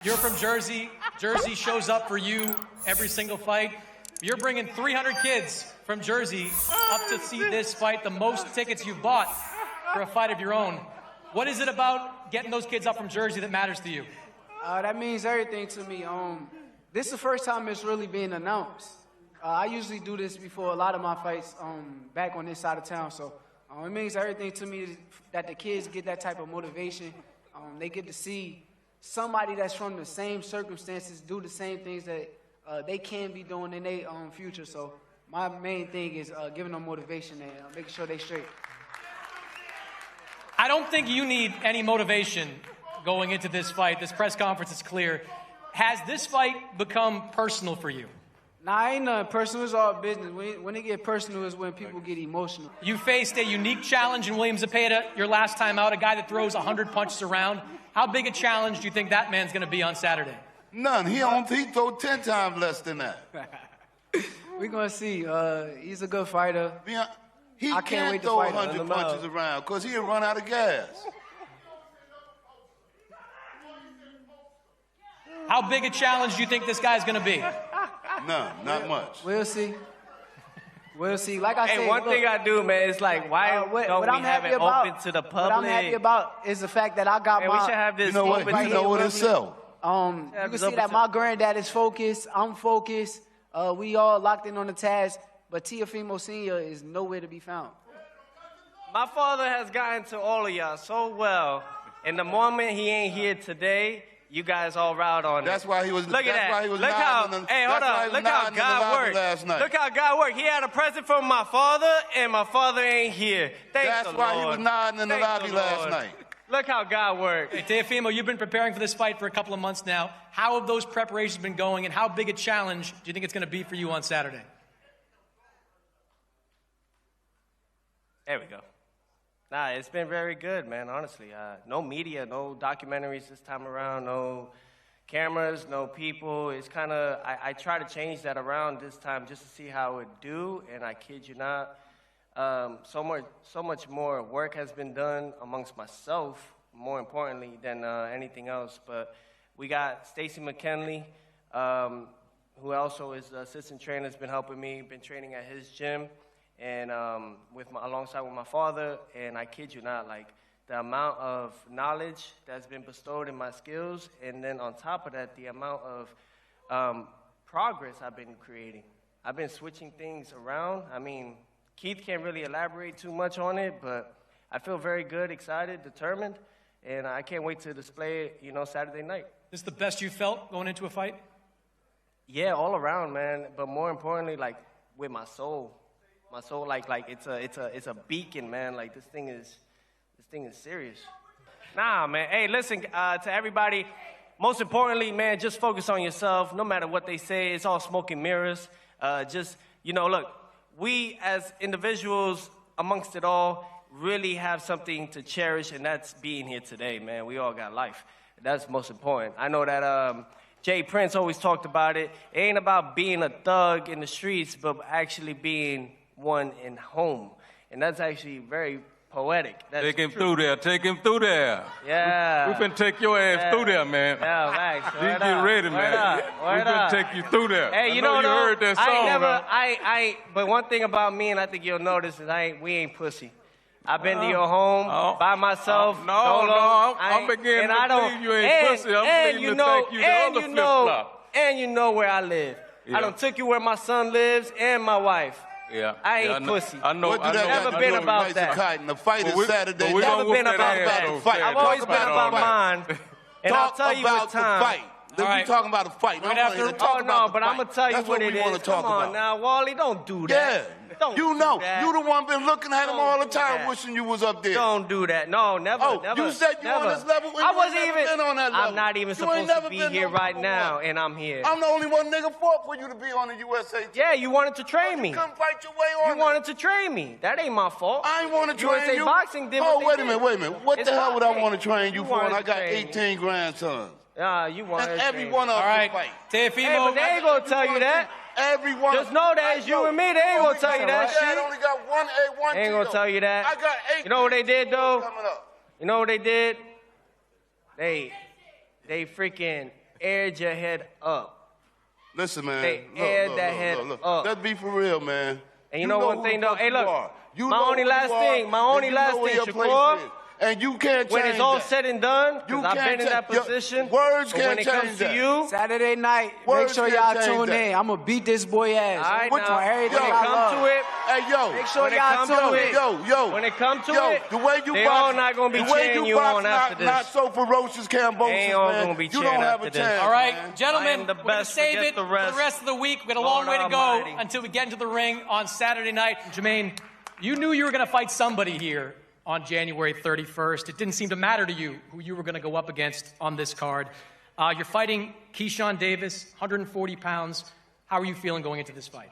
You're from Jersey. Jersey shows up for you every single fight. You're bringing 300 kids from Jersey up to see this fight, the most tickets you've bought for a fight of your own. What is it about getting those kids up from Jersey that matters to you? That means everything to me. This is the first time it's really being announced. I usually do this before a lot of my fights back on this side of town, so it means everything to me that the kids get that type of motivation. They get to see somebody that's from the same circumstances do the same things that they can be doing in their future. So my main thing is giving them motivation and making sure they straight. I don't think you need any motivation going into this fight. This press conference is clear. Has this fight become personal for you? Nah, ain't nothing personal. It's all business. When it get personal is when people get emotional. You faced a unique challenge in William Zepeda your last time out, a guy that throws 100 punches around. How big a challenge do you think that man's going to be on Saturday? None. He throw 10 times less than that. We're going to see. He's a good fighter. Yeah, he I can't wait to throw fight 100 punches around because he'll run out of gas. How big a challenge do you think this guy's going to be? None. Not much. We'll see. We'll see. Like I said, hey, one thing I do, man, is like, why don't we have it open to the public? What I'm happy about is the fact that I got we should have this. You know what? Right, you know what itself. You can see that my granddad is focused. I'm focused. We all locked in on the task. But Teofimo Sr. is nowhere to be found. My father has gotten to all of y'all so well. And the moment he ain't here today, you guys all riled on That's it. why he was. Look at that. Why he was Look how. Hey, hold on. Look how God worked. Last night. Look how God worked. He had a present from my father, and my father ain't here. That's why he was nodding in the lobby last night. Look how God worked. Hey, Teofimo, you've been preparing for this fight for a couple of months now. How have those preparations been going, and how big a challenge do you think it's going to be for you on Saturday? There we go. Nah, it's been very good, man, honestly. No media, no documentaries this time around, no cameras, no people. It's kind of, I try to change that around this time just to see how it would do, and I kid you not, so much more work has been done amongst myself, more importantly than anything else. But we got Stacey McKinley, who also is the assistant trainer, has been helping me, been training at his gym, and alongside with my father. And I kid you not, like the amount of knowledge that's been bestowed in my skills, and then on top of that, the amount of progress I've been creating. I've been switching things around. I mean, Keith can't really elaborate too much on it, but I feel very good, excited, determined, and I can't wait to display it, Saturday night. This is the best you felt going into a fight? Yeah, all around, man. But more importantly, like with my soul. My soul, like it's a beacon, man. Like this thing is serious. Nah, man. Hey, listen to everybody. Most importantly, man, just focus on yourself. No matter what they say, it's all smoke and mirrors. Look, we as individuals, amongst it all, really have something to cherish, and that's being here today, man. We all got life. That's most important. I know that Jay Prince always talked about it. It ain't about being a thug in the streets, but actually being one in home. And that's actually very poetic. That's Take him through there. Take him through there. Yeah. We finna take your ass through there, man. Yeah, thanks. You get ready, man. We finna take you through there. Hey, you heard that song, but one thing about me, and I think you'll notice, is we ain't pussy. I've been to your home by myself. I'm beginning to believe you ain't pussy. I'm beginning to think you the other flip-flop. And you know where I live. Yeah. I done took you where my son lives and my wife. Yeah. I ain't pussy. I know. Never been about that. The fight is Saturday. Never been about that. I've always been about mine. And I'll tell you what time. We're talking about a fight. But I'm going to tell you what it is. Come on now, Wally, don't do that. Yeah. Don't you do know, that. you the one been looking at him Don't all the do time, that. wishing you was up there. Don't do that. No, never. You said you on this level when I you wasn't ain't never even been on that level. I'm not even supposed to be here right now, and I'm here. I'm the only one nigga fought for you to be on the USA team. Yeah, you wanted to train me. Come fight your way on. You wanted to train me. That ain't my fault. I ain't want to train USA you. Boxing did Oh, what wait a minute. What the hell would I want to train you for? And I got train me. 18 grandsons. You wanted And to every train one me. of All them right, fight. Teofimo. Hey, but they ain't gonna tell you that. Every one. Just know that it's you and me. They ain't gonna tell you that I shit. only got one A1. They ain't gonna tell you that. I got 8. You know what they did though? Coming up. You know what they did? They freaking aired your head up. Listen, man. They aired that head up. Let's be for real, man. And you know one thing, though? Hey, look, my only last thing, Shakur. And you can't change when it's all that. said and done, because I've been in that position. Words but can't when it change comes that. to you, Saturday night, Words make sure can't y'all change tune that. in. I'm going to beat this boy ass. all right, Which now, one? Everything when it I comes love. to it, Hey, yo. Make sure when it y'all comes to tune it, in. when it comes to it, the way you they box, all not going to be the way cheering you you box on after this. Not so ferocious, Cambosis, They ain't all man. gonna be You cheering don't have after a this. chance, All right, man. gentlemen, I am the we're going to best, save forget it the for rest. the rest of the week. We got a Lord long way to go Almighty. until we get into the ring on Saturday night. Jermaine, you knew you were going to fight somebody here on January 31st. It didn't seem to matter to you who you were going to go up against on this card. You're fighting Keyshawn Davis, 140 pounds. How are you feeling going into this fight?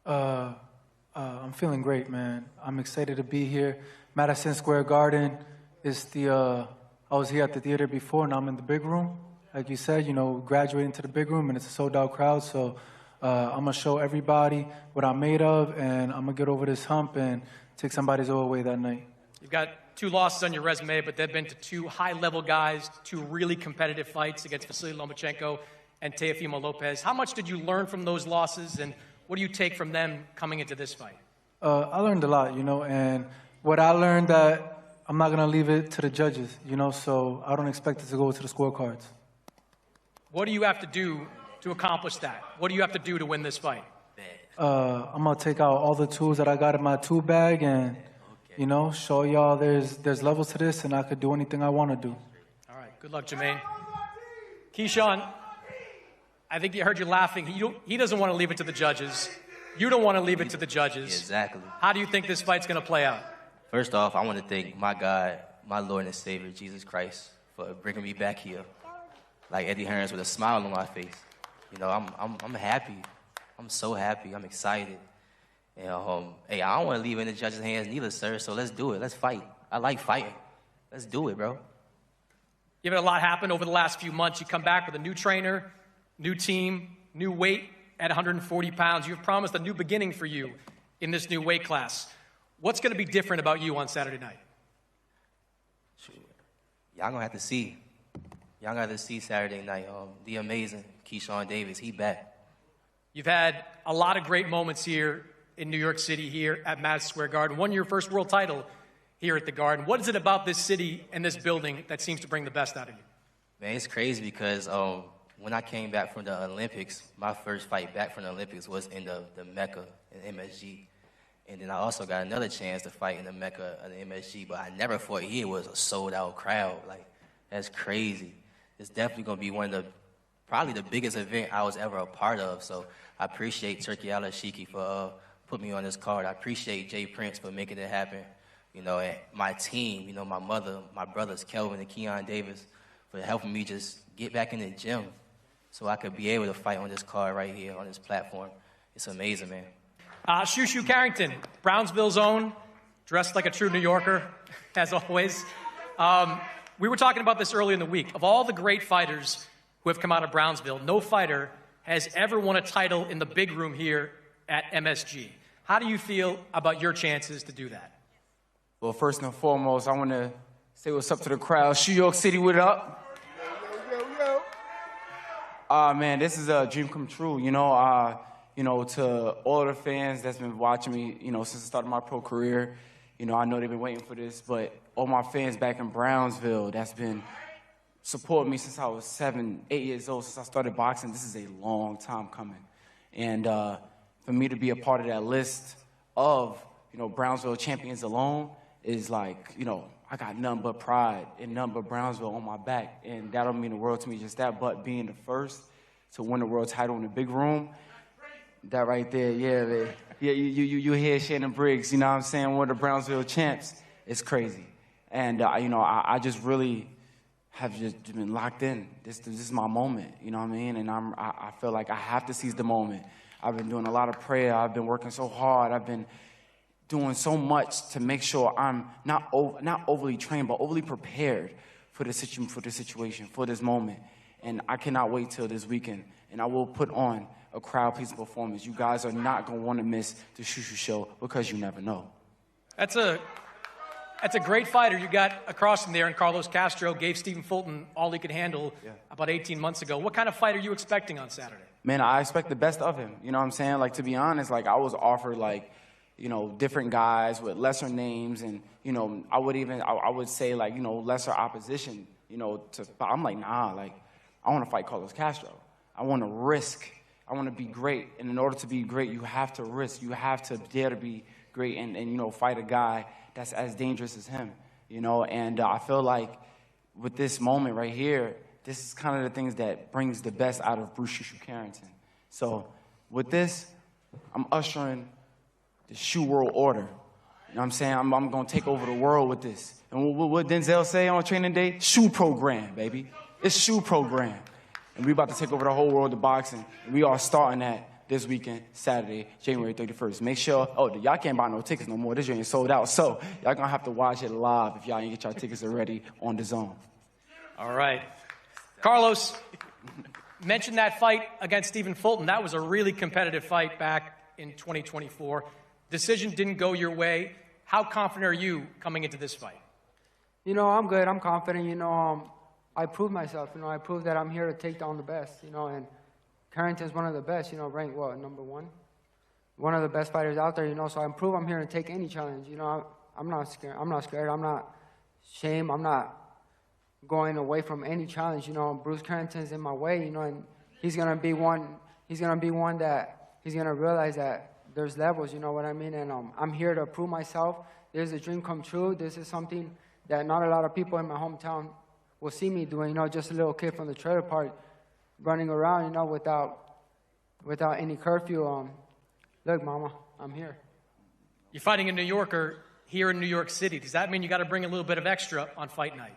I'm feeling great, man. I'm excited to be here. Madison Square Garden is I was here at the theater before, and I'm in the big room. Like you said, graduating to the big room, and it's a sold-out crowd, so I'm going to show everybody what I'm made of, and I'm going to get over this hump and take somebody's oil away that night. You've got 2 losses on your resume, but they've been to 2 high-level guys, 2 really competitive fights against Vasily Lomachenko and Teofimo Lopez. How much did you learn from those losses, and what do you take from them coming into this fight? I learned a lot, and what I learned that I'm not going to leave it to the judges, so I don't expect it to go to the scorecards. What do you have to do to accomplish that? What do you have to do to win this fight? I'm going to take out all the tools that I got in my tool bag and, show y'all there's levels to this, and I could do anything I want to do. All right. Good luck, Jermaine. Keyshawn, I think you heard you laughing. He doesn't want to leave it to the judges. You don't want to leave it to the judges. Exactly. How do you think this fight's going to play out? First off, I want to thank my God, my Lord and Savior, Jesus Christ, for bringing me back here, like Eddie Hearns, with a smile on my face. I'm happy. I'm so happy. I'm excited. And hey, I don't want to leave it in the judges' hands neither, sir. So let's do it. Let's fight. I like fighting. Let's do it, bro. You've had a lot happen over the last few months. You come back with a new trainer, new team, new weight at 140 pounds. You've promised a new beginning for you in this new weight class. What's going to be different about you on Saturday night? Sure. Y'all going to have to see. Y'all going to have to see Saturday night. The amazing Keyshawn Davis, he back. You've had a lot of great moments here in New York City, here at Madison Square Garden. Won your first world title here at the Garden. What is it about this city and this building that seems to bring the best out of you? Man, it's crazy because when I came back from the Olympics, my first fight back from the Olympics was in the Mecca in MSG. And then I also got another chance to fight in the Mecca in the MSG, but I never thought here was a sold-out crowd. Like, that's crazy. It's definitely going to be probably the biggest event I was ever a part of. So I appreciate Turkey Al-Ashiki for putting me on this card. I appreciate Jay Prince for making it happen. And my team, my mother, my brothers, Kelvin and Keon Davis, for helping me just get back in the gym so I could be able to fight on this card right here, on this platform. It's amazing, man. Shushu Carrington, Brownsville's own, dressed like a true New Yorker, as always. We were talking about this earlier in the week. Of all the great fighters who have come out of Brownsville, no fighter has ever won a title in the big room here at MSG. How do you feel about your chances to do that? Well, first and foremost, I want to say what's up to the crowd. New York City, what up? Man, this is a dream come true, to all of the fans that's been watching me, since the start of my pro career. I know they've been waiting for this, but all my fans back in Brownsville that's been supporting me since I was 7, 8 years old, since I started boxing, this is a long time coming. And for me to be a part of that list of, Brownsville champions alone is like, I got nothing but pride and nothing but Brownsville on my back. And that don't mean the world to me, just that, but being the first to win the world title in the big room, that right there, yeah, man. Yeah, you hear Shannon Briggs, one of the Brownsville champs. It's crazy. And, I just really have just been locked in. This is my moment, you know what I mean? And I feel like I have to seize the moment. I've been doing a lot of prayer. I've been working so hard. I've been doing so much to make sure I'm not overly trained, but overly prepared for the situation, for this moment. And I cannot wait till this weekend. And I will put on a crowd-pleasing performance. You guys are not going to want to miss the Shushu Show because you never know. That's a That's a great fighter you got across from there, and Carlos Castro gave Stephen Fulton all he could handle about 18 months ago. What kind of fight are you expecting on Saturday? Man, I expect the best of him. You know what I'm saying? Like, to be honest, like, I was offered, like, you know, different guys with lesser names, and, you know, I would say, like, you know, lesser opposition, you know, I'm like, nah, like, I want to fight Carlos Castro. I want to risk. I want to be great. And in order to be great, you have to risk. You have to dare to be great and you know, fight a guy that's as dangerous as him, you know. And I feel like with this moment right here, this is kind of the things that brings the best out of Bruce Shushu Carrington. So with this, I'm ushering the shoe world order. You know what I'm saying? I'm going to take over the world with this. And what Denzel say on training day? Shoe program, baby. It's shoe program. And we about to take over the whole world of boxing. And we are starting that this weekend, Saturday, January 31st. Make sure, y'all can't buy no tickets no more. This joint is sold out. So y'all going to have to watch it live if y'all ain't get y'all tickets already on the zone. All right. Carlos, mentioned that fight against Stephen Fulton. That was a really competitive fight back in 2024. Decision didn't go your way. How confident are you coming into this fight? You know, I'm good. I'm confident. You know, I proved myself. You know, I proved that I'm here to take down the best. You know, and Carrington's one of the best. You know, ranked what, #1? One of the best fighters out there. You know, so I prove I'm here to take any challenge. You know, I'm not scared. I'm not scared. I'm not ashamed. I'm not going away from any challenge. You know, Bruce Carrington's in my way. You know, and he's gonna be one. He's gonna be one that he's gonna realize that there's levels. You know what I mean? And I'm here to prove myself. This is a dream come true. This is something that not a lot of people in my hometown will see me doing. You know, just a little kid from the trailer park running around, you know, without any curfew. Look, Mama, I'm here. You're fighting a New Yorker here in New York City. Does that mean you got to bring a little bit of extra on fight night?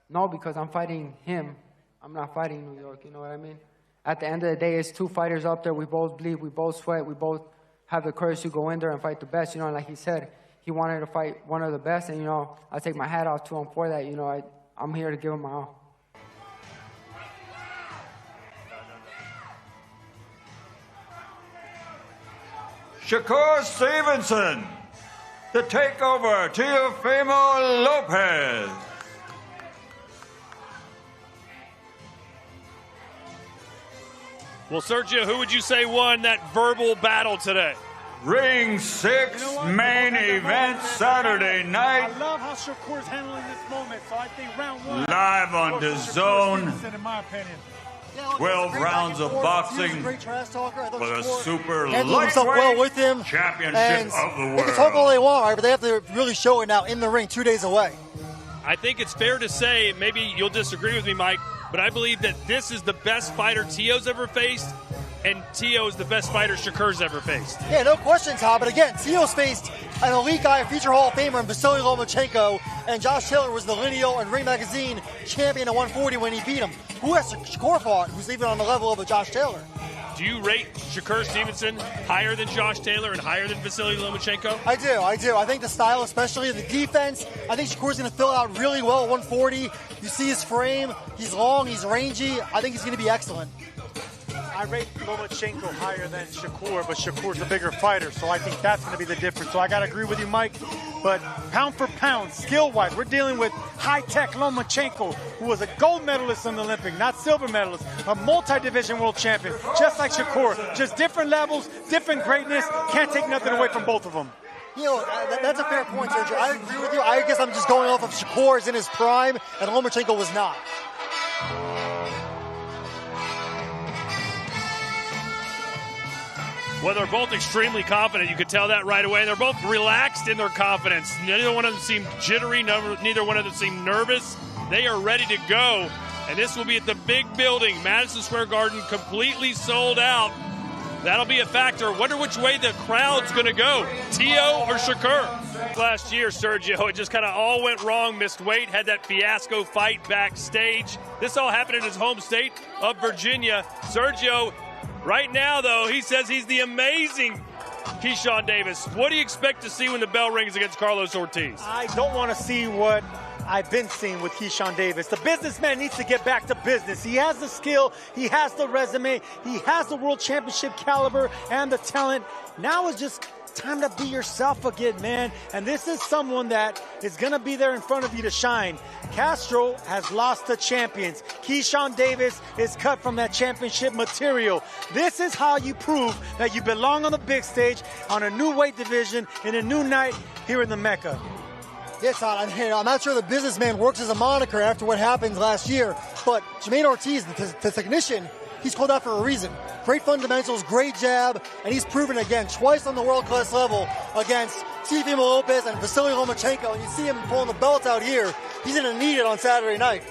No, because I'm fighting him. I'm not fighting New York, you know what I mean? At the end of the day, it's two fighters up there. We both bleed. We both sweat. We both have the courage to go in there and fight the best. You know, and like he said, he wanted to fight one of the best. And, you know, I take my hat off to him for that. You know, I'm here to give him my all. Shakur Stevenson to take over Teofimo Lopez. Well, Sergio, who would you say won that verbal battle today? Ring 6, main event Saturday night. I love how Shakur's handling this moment, so I think round 1. Live on the zone. In my opinion. 12 rounds of boxing great trash talker. for the super himself well with him. championship of the world. They can talk all they want, right, but they have to really show it now in the ring 2 days away. I think it's fair to say, maybe you'll disagree with me, Mike, but I believe that this is the best fighter Teo's ever faced, and Teo is the best fighter Shakur's ever faced. Yeah, no question, Tom. But again, Teo's faced an elite guy, a future Hall of Famer in Vasily Lomachenko, and Josh Taylor was the Lineal and Ring Magazine champion at 140 when he beat him. Who has Shakur fought, who's even on the level of a Josh Taylor? Do you rate Shakur Stevenson higher than Josh Taylor and higher than Vasily Lomachenko? I do. I think the style, especially the defense, I think Shakur's going to fill it out really well at 140. You see his frame. He's long. He's rangy. I think he's going to be excellent. I rate Lomachenko higher than Shakur, but Shakur's a bigger fighter, so I think that's going to be the difference. So I got to agree with you, Mike. But pound for pound, skill-wise, we're dealing with high-tech Lomachenko, who was a gold medalist in the Olympic, not silver medalist, a multi-division world champion, just like Shakur. Just different levels, different greatness. Can't take nothing away from both of them. You know, that's a fair point, Sergio. I agree with you. I guess I'm just going off of Shakur's in his prime, and Lomachenko was not. Well, they're both extremely confident. You could tell that right away. They're both relaxed in their confidence. Neither one of them seemed jittery. Neither one of them seemed nervous. They are ready to go. And this will be at the big building, Madison Square Garden, completely sold out. That'll be a factor. Wonder which way the crowd's going to go, Teo or Shakur. Last year, Sergio, it just kind of all went wrong. Missed weight, had that fiasco fight backstage. This all happened in his home state of Virginia. Sergio, right now, though, he says he's the amazing Keyshawn Davis. What do you expect to see when the bell rings against Carlos Ortiz? I don't want to see what I've been seeing with Keyshawn Davis. The businessman needs to get back to business. He has the skill, he has the resume, he has the world championship caliber and the talent. Now is just time to be yourself again, man. And this is someone that is going to be there in front of you to shine. Castro has lost to champions. Keyshawn Davis is cut from that championship material. This is how you prove that you belong on the big stage, on a new weight division, in a new night here in the Mecca. Yes, I'm not sure the businessman works as a moniker after what happened last year, but Jermaine Ortiz, the technician, he's called out for a reason. Great fundamentals, great jab, and he's proven again twice on the world-class level against Teofimo Lopez and Vasily Lomachenko, and you see him pulling the belt out here. He's going to need it on Saturday night.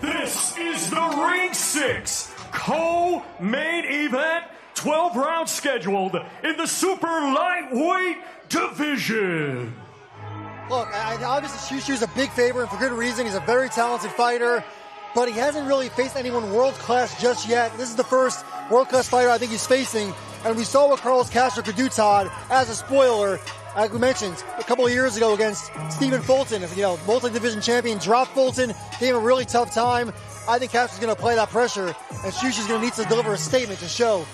This is the Ring 6 co-main event, 12 rounds scheduled in the super lightweight division. Look, obviously Shushu's a big favorite, and for good reason. He's a very talented fighter, but he hasn't really faced anyone world-class just yet. This is the first world-class fighter I think he's facing, and we saw what Carlos Castro could do, Todd, as a spoiler, like we mentioned, a couple of years ago against Stephen Fulton, multi-division champion, dropped Fulton, gave him a really tough time. I think Castro's going to play that pressure, and Shushu's going to need to deliver a statement to show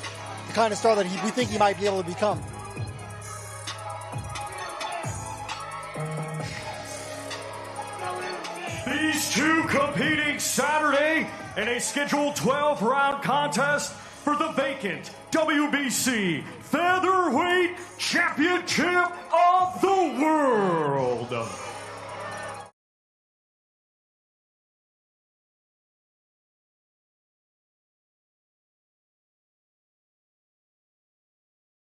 the kind of star that we think he might be able to become. These two competing Saturday in a scheduled 12-round contest for the vacant WBC Featherweight Championship of the World.